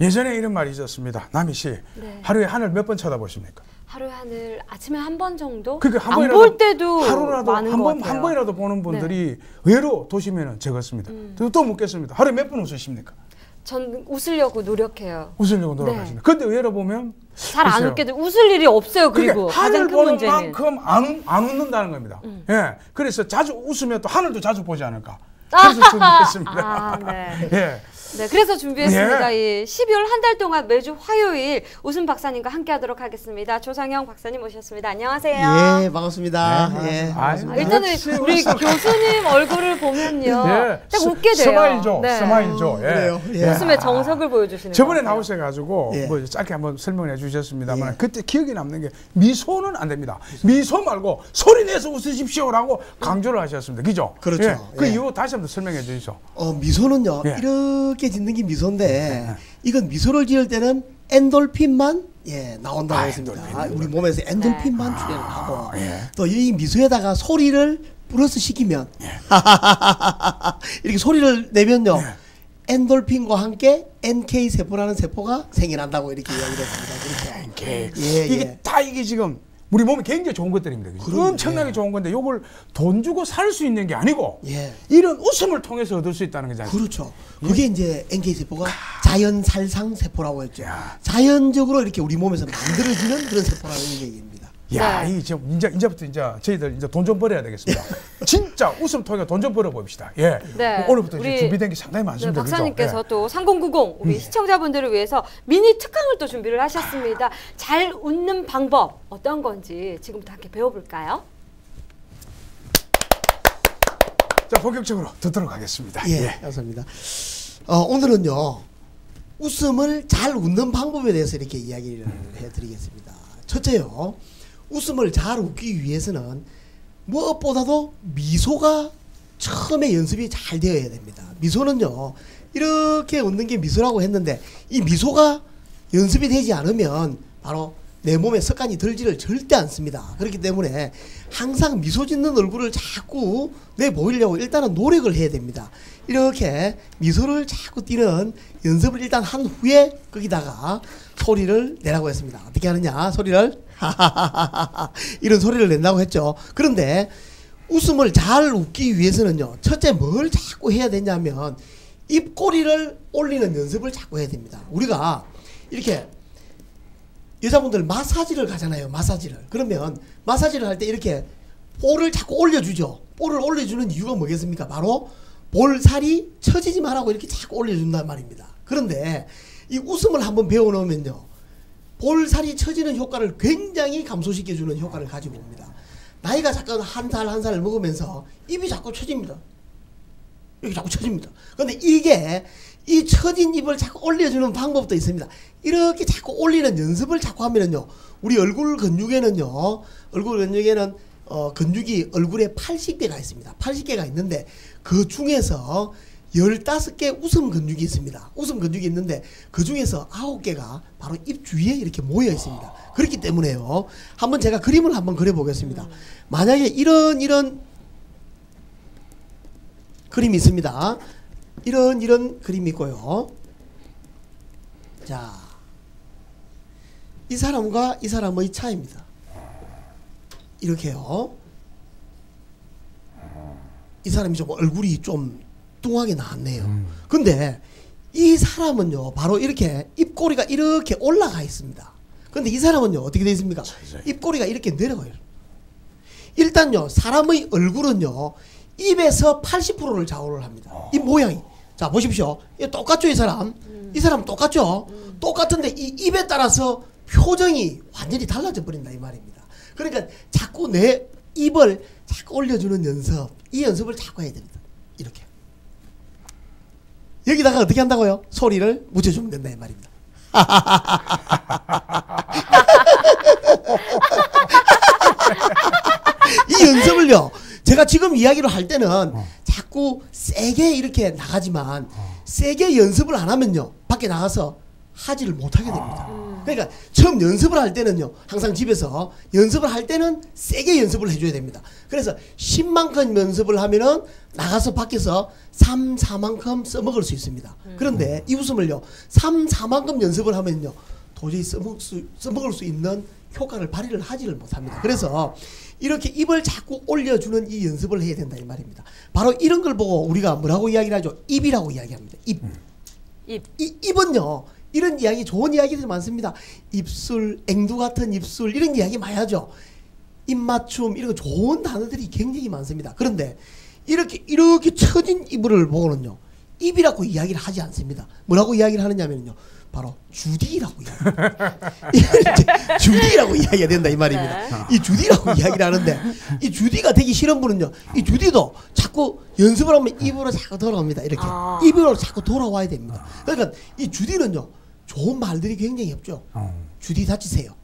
예전에 이런 말이 있었습니다. 남희 씨, 네. 하루에 하늘 몇 번 쳐다보십니까? 하루에 하늘 아침에 한 번 정도? 그러니까 안 볼 때도 하루라도 많은 것 같아요. 한 번이라도 보는 분들이 의외로 도시면은 적었습니다. 또 묻겠습니다. 하루에 몇 번 웃으십니까? 전 웃으려고 노력해요. 웃으려고 노력하십니다. 근데 의외로 보면 잘 안 웃게 돼. 웃을 일이 없어요. 그리고 가장 하늘 큰 보는 문제는 만큼 안 웃는다는 겁니다. 예, 그래서 자주 웃으면 또 하늘도 자주 보지 않을까. 그래서 준비했습니다. 아, 네. 예. 네, 그래서 준비했습니다. 예. 이 12월 한 달 동안 매주 화요일 웃음 박사님과 함께하도록 하겠습니다. 조상영 박사님 모셨습니다. 안녕하세요. 예, 반갑습니다. 네, 예, 반갑습니다. 일단은 우리 교수님 얼굴을 보면요, 예. 딱 웃게 돼요. 스마일죠, 네. 스마일죠. 예. 그래요. 예. 웃음의 정석을 보여주시는 저번에 것 같아요. 나오셔가지고 예. 뭐 짧게 한번 설명해 주셨습니다만 예. 그때 기억이 남는 게 미소는 안 됩니다. 미소 말고 소리 내서 웃으십시오라고 강조를 하셨습니다. 그죠? 그렇죠. 예. 그 예. 이유 다시 한번 설명해 주시죠. 미소는요, 예. 이렇게 짓는 게 미소인데, 이건 미소를 지을 때는 엔돌핀만 나온다고 했습니다. 우리 몸에서 엔돌핀만 출현을 하고, 예. 또 이 미소에다가 소리를 플러스 시키면, 이렇게 소리를 내면요, 엔돌핀과 함께 NK 세포라는 세포가 생겨난다고 이렇게 이야기를 했습니다. 그렇죠. 예, 이게 예. 다 이게 지금 우리 몸에 굉장히 좋은 것들입니다. 그죠? 그럼요. 엄청나게 좋은 건데 이걸 돈 주고 살 수 있는 게 아니고 예. 이런 웃음을 통해서 얻을 수 있다는 거잖아요. 그렇죠. 그게 이제 NK 세포가 자연 살상 세포라고 했죠. 자연적으로 이렇게 우리 몸에서 만들어지는 그런 세포라는 얘기입니다. 야, 네. 이 지금 이제부터 저희들 이제 돈 좀 벌어야 되겠습니다. 진짜 웃음 통해 돈 좀 벌어 봅시다. 예. 네. 오늘부터 이제 우리 준비된 게 상당히 네, 많습니다. 박사님께서 그죠? 또 3090 우리 시청자분들을 위해서 미니 특강을 또 준비를 하셨습니다. 잘 웃는 방법 어떤 건지 지금부터 함께 배워볼까요? 자, 본격적으로 듣도록 하겠습니다. 예, 감사합니다. 오늘은요, 웃음을 잘 웃는 방법에 대해서 이렇게 이야기를 해드리겠습니다. 첫째요, 웃음을 잘 웃기 위해서는 무엇보다도 미소가 처음에 연습이 잘 되어야 됩니다. 미소는요, 이렇게 웃는 게 미소라고 했는데 이 미소가 연습이 되지 않으면 바로 내 몸에 습관이 들지를 절대 않습니다. 그렇기 때문에 항상 미소 짓는 얼굴을 자꾸 내보이려고 일단은 노력을 해야 됩니다. 이렇게 미소를 자꾸 띠는 연습을 일단 한 후에 거기다가 소리를 내라고 했습니다. 어떻게 하느냐? 소리를 이런 소리를 낸다고 했죠. 그런데 웃음을 잘 웃기 위해서는요, 첫째 뭘 자꾸 해야 되냐면 입꼬리를 올리는 연습을 자꾸 해야 됩니다. 우리가 이렇게 여자분들 마사지를 가잖아요. 마사지를. 그러면 마사지를 할 때 이렇게 볼을 자꾸 올려주죠. 볼을 올려주는 이유가 뭐겠습니까? 바로 볼살이 처지지 말라고 이렇게 자꾸 올려준단 말입니다. 그런데 이 웃음을 한번 배워놓으면요, 볼살이 처지는 효과를 굉장히 감소시켜주는 효과를 가지고 옵니다. 나이가 잠깐 한 살 한 살 먹으면서 입이 자꾸 처집니다. 이렇게 자꾸 처집니다. 그런데 이게 이 처진 입을 자꾸 올려주는 방법도 있습니다. 이렇게 자꾸 올리는 연습을 자꾸 하면은요, 우리 얼굴 근육에는요, 근육이 얼굴에 80개가 있습니다. 80개가 있는데 그 중에서 15개 웃음 근육이 있습니다. 웃음 근육이 있는데 그 중에서 9개가 바로 입 주위에 이렇게 모여 있습니다. 그렇기 때문에요, 한번 제가 그림을 한번 그려보겠습니다. 만약에 이런 그림이 있습니다. 이런 그림이 있고요. 자, 이 사람과 이 사람의 차이입니다. 이렇게요. 이 사람이 좀 얼굴이 좀 뚱하게 나왔네요. 근데 이 사람은요, 바로 이렇게 입꼬리가 이렇게 올라가 있습니다. 근데 이 사람은요, 어떻게 되어 있습니까? 입꼬리가 이렇게 내려가요. 일단요, 사람의 얼굴은요, 입에서 80%를 좌우를 합니다. 입 모양이. 자, 보십시오. 똑같죠, 이 사람? 이 사람 똑같죠? 똑같은데 이 입에 따라서 표정이 완전히 달라져 버린다, 이 말입니다. 그러니까 자꾸 내 입을 자꾸 올려주는 연습, 이 연습을 자꾸 해야 됩니다. 이렇게. 여기다가 어떻게 한다고요? 소리를 묻혀주면 된다, 이 말입니다. 이 연습을요, 제가 지금 이야기를 할 때는 자꾸 세게 이렇게 나가지만 세게 연습을 안 하면요, 밖에 나가서 하지를 못하게 됩니다. 그러니까 처음 연습을 할 때는요, 항상 집에서 연습을 할 때는 세게 연습을 해줘야 됩니다. 그래서 10만큼 연습을 하면은 나가서 밖에서 3, 4만큼 써먹을 수 있습니다. 그런데 이 웃음을요, 3, 4만큼 연습을 하면요, 도저히 써먹을 수 있는 효과를 발휘를 하지를 못합니다. 그래서 이렇게 입을 자꾸 올려주는 이 연습을 해야 된다 이 말입니다. 바로 이런 걸 보고 우리가 뭐라고 이야기를 하죠? 입이라고 이야기합니다. 입. 입은요, 이런 이야기, 좋은 이야기들이 많습니다. 입술, 앵두 같은 입술, 이런 이야기 많이 하죠. 입맞춤, 이런 거 좋은 단어들이 굉장히 많습니다. 그런데 이렇게 처진 이불을 보고는요, 입이라고 이야기를 하지 않습니다. 뭐라고 이야기를 하느냐면요, 바로 주디라고 이야기합니다. 주디라고 이야기가 된다 이 말입니다. 이 주디라고 이야기를 하는데, 이 주디가 되기 싫은 분은요, 이 주디도 자꾸 연습을 하면 입으로 자꾸 돌아옵니다. 이렇게 입으로 자꾸 돌아와야 됩니다. 그러니까 이 주디는요, 좋은 말들이 굉장히 없죠. 주디 다치세요.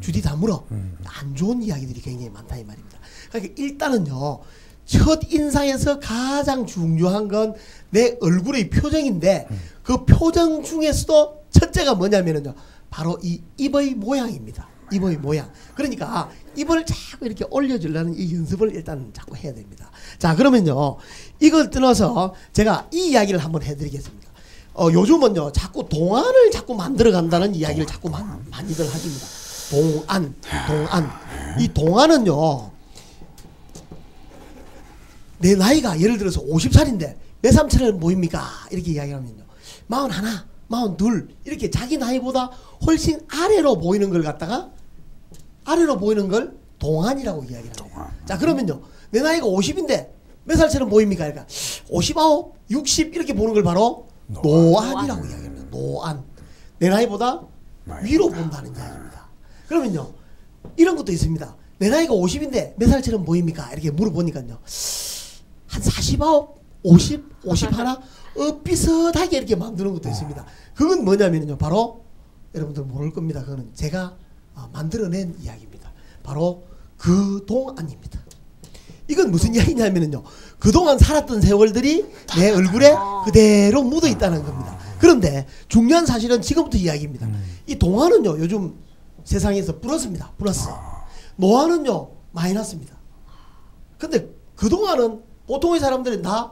주디 다물어. 안 좋은 이야기들이 굉장히 많다 이 말입니다. 그러니까 일단은요, 첫 인상에서 가장 중요한 건 내 얼굴의 표정인데, 그 표정 중에서도 첫째가 뭐냐면은요, 바로 이 입의 모양입니다. 입의 모양. 그러니까 입을 자꾸 이렇게 올려주려는 이 연습을 일단 자꾸 해야 됩니다. 자, 그러면요, 이걸 떠나서 제가 이 이야기를 한번 해드리겠습니다. 요즘은요, 자꾸 동안을 자꾸 만들어 간다는 이야기를 자꾸 많이들 하십니다. 동안. 이 동안은요, 내 나이가 예를 들어서 50살인데 몇 삼천을 모입니까? 이렇게 이야기하면요, 41, 42 이렇게 자기 나이보다 훨씬 아래로 보이는 걸 갖다가, 아래로 보이는 걸 동안이라고 이야기를 합니다. 자, 그러면요, 내 나이가 50인데 몇 살처럼 보입니까? 그러니까 59, 60 이렇게 보는 걸 바로 노안이라고 이야기합니다. 노안. 내 나이보다 위로 본다는 이야기입니다. 그러면요, 이런 것도 있습니다. 내 나이가 50인데 몇 살처럼 보입니까? 이렇게 물어보니까요, 한 49, 50, 51 비슷하게 이렇게 만드는 것도 있습니다. 그건 뭐냐면요, 바로 여러분들 모를 겁니다. 그거는 제가 만들어낸 이야기입니다. 바로 그동안입니다. 이건 무슨 이야기냐면요, 그동안 살았던 세월들이 내 얼굴에 그대로 묻어 있다는 겁니다. 그런데 중요한 사실은 지금부터 이야기입니다. 이 동안은요, 요즘 세상에서 플러스입니다. 플러스. 노안은요, 마이너스입니다. 근데 그동안은 보통의 사람들은 다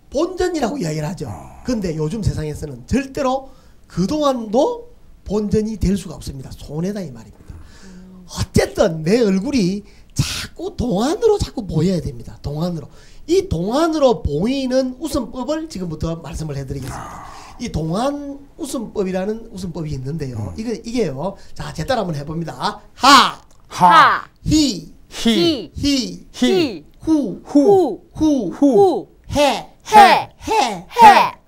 본전이라고 이야기를 하죠. 근데 요즘 세상에서는 절대로 그동안도 본전이 될 수가 없습니다. 손해다 이 말입니다. 어쨌든 내 얼굴이 자꾸 동안으로 자꾸 보여야 됩니다. 동안으로. 이 동안으로 보이는 웃음법을 지금부터 말씀을 해드리겠습니다. 이 동안 웃음법이라는 웃음법이 있는데요. 이게요. 자, 제 따라 한번 해봅니다. 하, 히, 후, 해,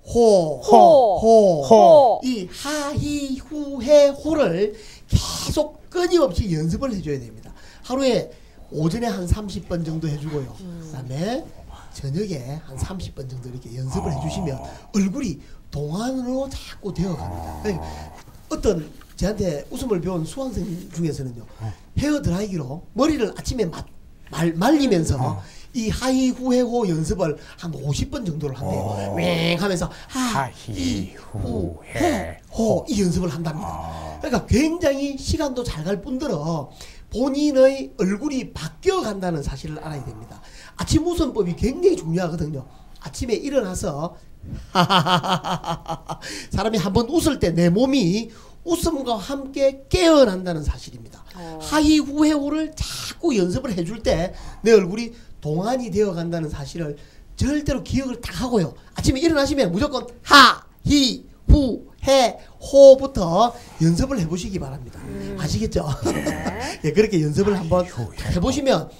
호. 이 하, 히, 후, 해, 호를 계속 끊임없이 연습을 해줘야 됩니다. 하루에 오전에 한 30번 정도 해주고요. 그 다음에 저녁에 한 30번 정도 이렇게 연습을 해주시면 얼굴이 동안으로 자꾸 되어갑니다. 그러니까 어떤 저한테 웃음을 배운 수강생 중에서는요, 헤어 드라이기로 머리를 아침에 말리면서 이 하이 후해호 연습을 한 50번 정도를 한대요. 맹 하면서 하이 후해호 이 연습을 한답니다. 그러니까 굉장히 시간도 잘 갈 뿐더러 본인의 얼굴이 바뀌어 간다는 사실을 알아야 됩니다. 아침 웃음법이 굉장히 중요하거든요. 아침에 일어나서 사람이 한번 웃을 때 내 몸이 웃음과 함께 깨어난다는 사실입니다. 하이 후해호를 자꾸 연습을 해줄 때 내 얼굴이 동안이 되어 간다는 사실을 절대로 기억을 딱 하고요. 아침에 일어나시면 무조건 하, 히, 후, 해, 호부터 연습을 해보시기 바랍니다. 아시겠죠? 예, 그렇게 연습을 한번 해보시면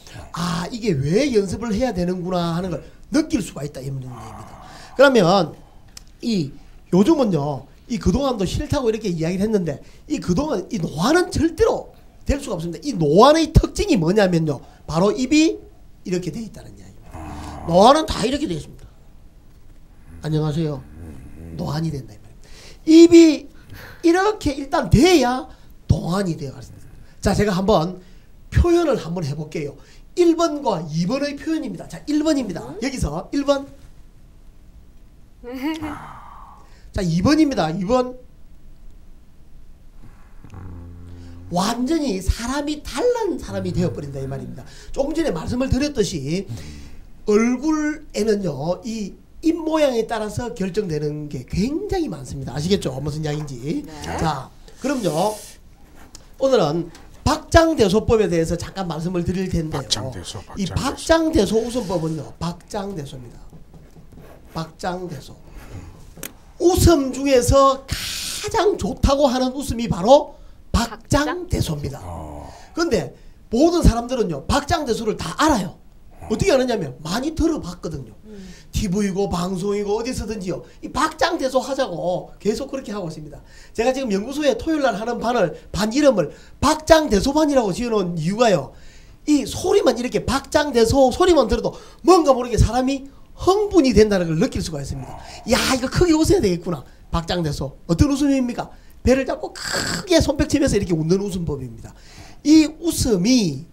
이게 왜 연습을 해야 되는구나 하는 걸 느낄 수가 있다 이런 얘기입니다. 그러면 요즘은요, 이 그동안도 싫다고 이렇게 이야기를 했는데, 이 그동안 이 노안은 절대로 될 수가 없습니다. 이 노안의 특징이 뭐냐면요, 바로 입이 이렇게 돼 있다는 이야기입니다. 노안은 다 이렇게 되어 있습니다. 안녕하세요. 노안이 된다 이 말입니다. 입이 이렇게 일단 돼야 동안이 되어갔습니다. 자, 제가 한번 표현을 한번 해볼게요. 1번과 2번의 표현입니다. 자, 1번입니다. 여기서 1번. 자, 2번입니다. 2번. 완전히 사람이 다른 사람이 되어버린다 이 말입니다. 조금 전에 말씀을 드렸듯이 얼굴에는요 이 입 모양에 따라서 결정되는 게 굉장히 많습니다. 아시겠죠? 무슨 이야기인지. 네. 자, 그럼요. 오늘은 박장대소법에 대해서 잠깐 말씀을 드릴 텐데요. 이 박장대소 웃음법은요. 박장대소입니다. 박장대소. 웃음 중에서 가장 좋다고 하는 웃음이 바로 박장대소입니다. 그런데 모든 사람들은요. 박장대소를 다 알아요. 어떻게 아느냐면 많이 들어봤거든요. TV고 방송이고 어디서든지요. 이 박장대소 하자고 계속 그렇게 하고 있습니다. 제가 지금 연구소에 토요일날 하는 반 이름을 박장대소반이라고 지어놓은 이유가요. 이 소리만 이렇게 박장대소 소리만 들어도 뭔가 모르게 사람이 흥분이 된다는 걸 느낄 수가 있습니다. 야 이거 크게 웃어야 되겠구나. 박장대소. 어떤 웃음입니까? 배를 잡고 크게 손뼉치면서 이렇게 웃는 웃음법입니다. 이 웃음이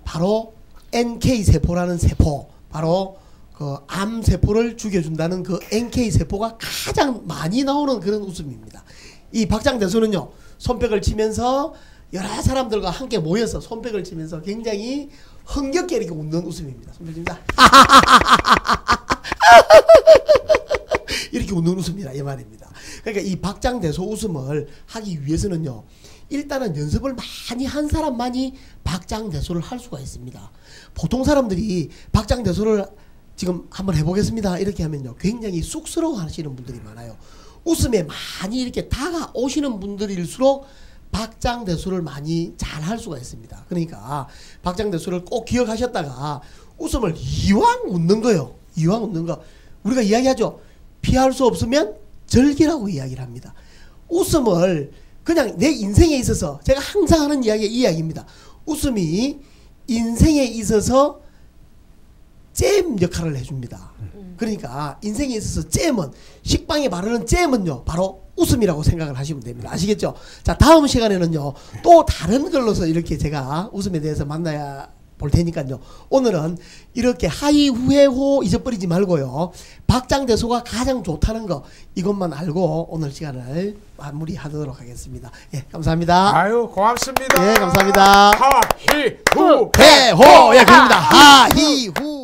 바로 NK세포라는 세포, 바로 그 암세포를 죽여준다는 그 NK세포가 가장 많이 나오는 그런 웃음입니다. 이 박장대소는요, 손뼉을 치면서 여러 사람들과 함께 모여서 손뼉을 치면서 굉장히 흥겹게 이렇게 웃는 웃음입니다. 손뼉 칩니다. 이렇게 웃는 웃음이라 이 말입니다. 그러니까 이 박장대소 웃음을 하기 위해서는요, 일단은 연습을 많이 한 사람만이 박장대소를 할 수가 있습니다. 보통 사람들이 박장대소를 지금 한번 해보겠습니다 이렇게 하면요 굉장히 쑥스러워 하시는 분들이 많아요. 웃음에 많이 이렇게 다가오시는 분들일수록 박장대소를 많이 잘 할 수가 있습니다. 그러니까 박장대소를 꼭 기억하셨다가 웃음을 이왕 웃는 거요. 이왕 웃는 거 우리가 이야기하죠. 피할 수 없으면 절기라고 이야기를 합니다. 웃음을 그냥 내 인생에 있어서 제가 항상 하는 이야기가 이 이야기입니다. 웃음이 인생에 있어서 잼 역할을 해줍니다. 그러니까 인생에 있어서 잼은 식빵에 바르는 잼은요 바로 웃음이라고 생각을 하시면 됩니다. 아시겠죠? 자 다음 시간에는요 또 다른 걸로서 이렇게 제가 웃음에 대해서 만나야 볼 테니까요. 오늘은 이렇게 하이 후회 호 잊어버리지 말고요. 박장대소가 가장 좋다는 거 이것만 알고 오늘 시간을 마무리하도록 하겠습니다. 예, 감사합니다. 아유 고맙습니다. 예, 감사합니다. 하히 후 해 호 예, 그럽니다. 하히 후